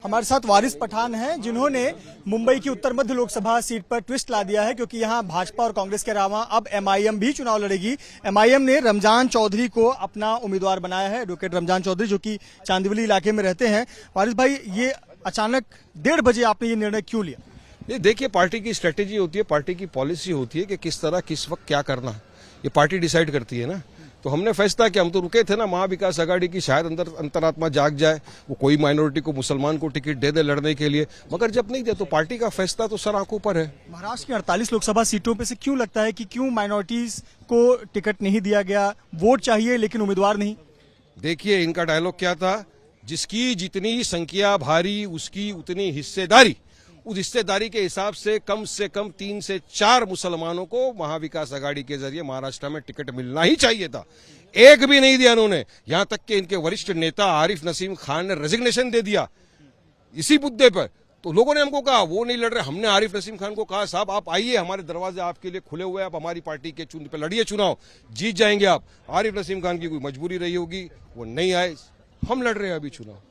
हमारे साथ वारिस पठान हैं जिन्होंने मुंबई की उत्तर मध्य लोकसभा सीट पर ट्विस्ट ला दिया है, क्योंकि यहां भाजपा और कांग्रेस के अलावा अब एमआईएम भी चुनाव लड़ेगी। एमआईएम ने रमजान चौधरी को अपना उम्मीदवार बनाया है, एडवोकेट रमजान चौधरी, जो कि चांदीवली इलाके में रहते हैं। वारिस भाई, ये अचानक 1:30 बजे आपने ये निर्णय क्यों लिया? नहीं, देखिए, पार्टी की स्ट्रेटेजी होती है, पार्टी की पॉलिसी होती है कि किस तरह किस वक्त क्या करना है, ये पार्टी डिसाइड करती है ना। तो हमने फैसला किया, हम तो रुके थे ना महाविकास आघाड़ी की, शायद अंतरात्मा जाग जाए, वो कोई माइनॉरिटी को, मुसलमान को टिकट दे दे लड़ने के लिए, मगर जब नहीं दे तो पार्टी का फैसला तो सर आंखों पर है। महाराष्ट्र की 48 लोकसभा सीटों पे से क्यों लगता है कि क्यों माइनॉरिटीज को टिकट नहीं दिया गया? वोट चाहिए लेकिन उम्मीदवार नहीं। देखिए, इनका डायलॉग क्या था, जिसकी जितनी संख्या भारी उसकी उतनी हिस्सेदारी। उस हिस्सेदारी के हिसाब से कम 3 से 4 मुसलमानों को महाविकास आघाड़ी के जरिए महाराष्ट्र में टिकट मिलना ही चाहिए था। एक भी नहीं दिया उन्होंने। यहां तक कि इनके वरिष्ठ नेता आरिफ नसीम खान ने रेजिग्नेशन दे दिया इसी मुद्दे पर। तो लोगों ने हमको कहा वो नहीं लड़ रहे। हमने आरिफ नसीम खान को कहा, साहब आप आइए, हमारे दरवाजे आपके लिए खुले हुए हैं, आप हमारी पार्टी के पे लड़िए चुनाव, जीत जाएंगे आप। आरिफ नसीम खान की कोई मजबूरी रही होगी, वो नहीं आए। हम लड़ रहे हैं अभी चुनाव।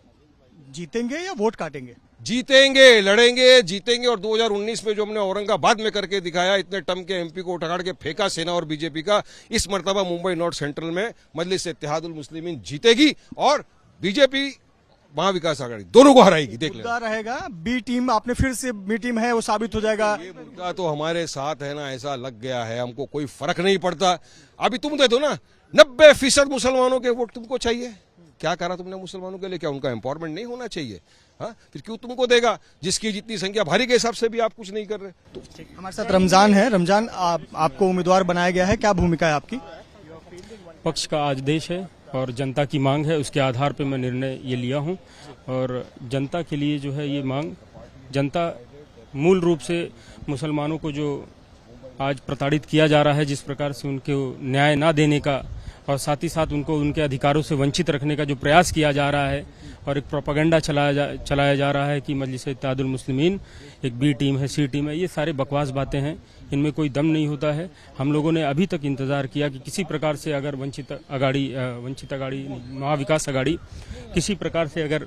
जीतेंगे या वोट काटेंगे? जीतेंगे, लड़ेंगे, जीतेंगे। और 2019 में जो हमने औरंगाबाद में करके दिखाया, इतने टर्म के एमपी को उठाड़ के फेंका सेना और बीजेपी का, इस मर्तबा मुंबई नॉर्थ सेंट्रल में मजलिस इत्तेहादुल मुस्लिमीन जीतेगी और बीजेपी महाविकास आघाड़ी दोनों को हराएगी। देख लेना रहेगा। बी टीम, आपने फिर से बी टीम है वो साबित हो जाएगा। ये मुद्दा तो हमारे साथ है ना, ऐसा लग गया है, हमको कोई फर्क नहीं पड़ता। अभी तुम दे दो ना, 90% मुसलमानों के वोट तुमको चाहिए। क्या करा तुमने मुसलमानों के लिए? क्या उनका एम्पावरमेंट नहीं होना चाहिए? हाँ, फिर क्यों तुमको देगा? जिसकी जितनी संख्या भारी के हिसाब से भी आप कुछ नहीं कर रहे। तो हमारे साथ रमजान है। रमजान, आपको उम्मीदवार बनाया गया है, क्या भूमिका है आपकी? पक्ष का आदेश है और जनता की मांग है, उसके आधार पर मैं निर्णय ये लिया हूँ। और जनता के लिए जो है ये मांग, जनता मूल रूप से मुसलमानों को जो आज प्रताड़ित किया जा रहा है, जिस प्रकार से उनको न्याय ना देने का और साथ ही साथ उनको उनके अधिकारों से वंचित रखने का जो प्रयास किया जा रहा है, और एक प्रोपेगेंडा चलाया जा रहा है कि मजलिस इत्तेहादुल मुस्लिमीन एक बी टीम है, सी टीम है, ये सारे बकवास बातें हैं, इनमें कोई दम नहीं होता है। हम लोगों ने अभी तक इंतजार किया कि किसी प्रकार से अगर वंचित अगाड़ी महाविकास आघाड़ी किसी प्रकार से अगर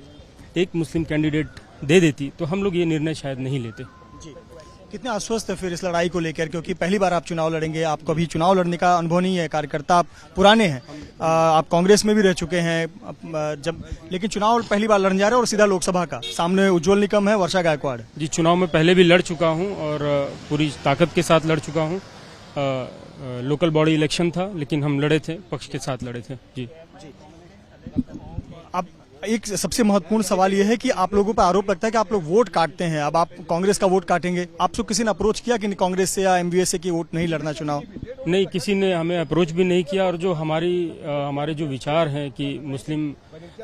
एक मुस्लिम कैंडिडेट दे देती तो हम लोग ये निर्णय शायद नहीं लेते। कितने आश्वस्त है फिर इस लड़ाई को लेकर, क्योंकि पहली बार आप चुनाव लड़ेंगे, आपको अभी चुनाव लड़ने का अनुभव नहीं है, कार्यकर्ता आप पुराने हैं, आप कांग्रेस में भी रह चुके हैं लेकिन चुनाव पहली बार लड़ने जा रहे हैं और सीधा लोकसभा का। सामने उज्ज्वल निकम है, वर्षा गायकवाड़। जी, चुनाव में पहले भी लड़ चुका हूँ और पूरी ताकत के साथ लड़ चुका हूँ। लोकल बॉडी इलेक्शन था लेकिन हम लड़े थे, पक्ष के साथ लड़े थे। जी। अब एक सबसे महत्वपूर्ण सवाल यह है कि आप लोगों पर आरोप लगता है कि आप लोग वोट काटते हैं। अब आप कांग्रेस का वोट काटेंगे, आपसे किसी ने अप्रोच किया कि कांग्रेस से या एमवीए से कि वोट नहीं लड़ना चुनाव? नहीं, किसी ने हमें अप्रोच भी नहीं किया। और जो हमारे जो विचार हैं कि मुस्लिम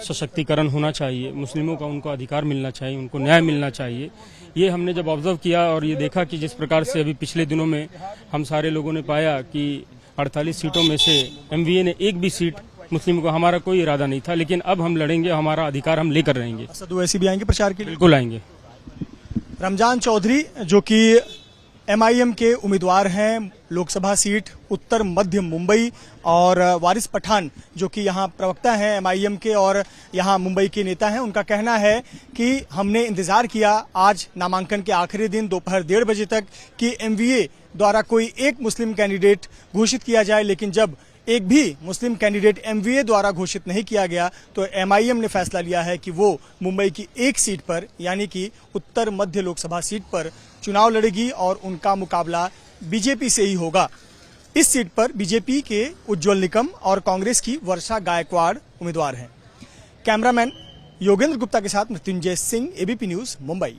सशक्तिकरण होना चाहिए, मुस्लिमों का उनको अधिकार मिलना चाहिए, उनको न्याय मिलना चाहिए, ये हमने जब ऑब्जर्व किया और ये देखा कि जिस प्रकार से अभी पिछले दिनों में हम सारे लोगों ने पाया कि 48 सीटों में से एमवीए ने एक भी सीट मुस्लिम को, हमारा कोई इरादा नहीं था, लेकिन अब हम लड़ेंगे, हमारा अधिकार हम लेकर रहेंगे। असद ओवैसी भी आएंगे प्रचार के लिए? बिल्कुल आएंगे। रमजान चौधरी जो कि एमआईएम के उम्मीदवार हैं लोकसभा सीट उत्तर मध्य मुंबई, और वारिस पठान जो कि यहाँ प्रवक्ता हैं एमआईएम के और यहाँ मुंबई के नेता हैं, उनका कहना है कि हमने इंतजार किया आज नामांकन के आखिरी दिन दोपहर 1:30 बजे तक कि एमवीए द्वारा कोई एक मुस्लिम कैंडिडेट घोषित किया जाए, लेकिन जब एक भी मुस्लिम कैंडिडेट एमवीए द्वारा घोषित नहीं किया गया तो एमआईएम ने फैसला लिया है कि वो मुंबई की एक सीट पर, यानी कि उत्तर मध्य लोकसभा सीट पर चुनाव लड़ेगी और उनका मुकाबला बीजेपी से ही होगा। इस सीट पर बीजेपी के उज्ज्वल निकम और कांग्रेस की वर्षा गायकवाड़ उम्मीदवार हैं। कैमरामैन योगेंद्र गुप्ता के साथ मृत्युंजय सिंह, एबीपी न्यूज, मुंबई।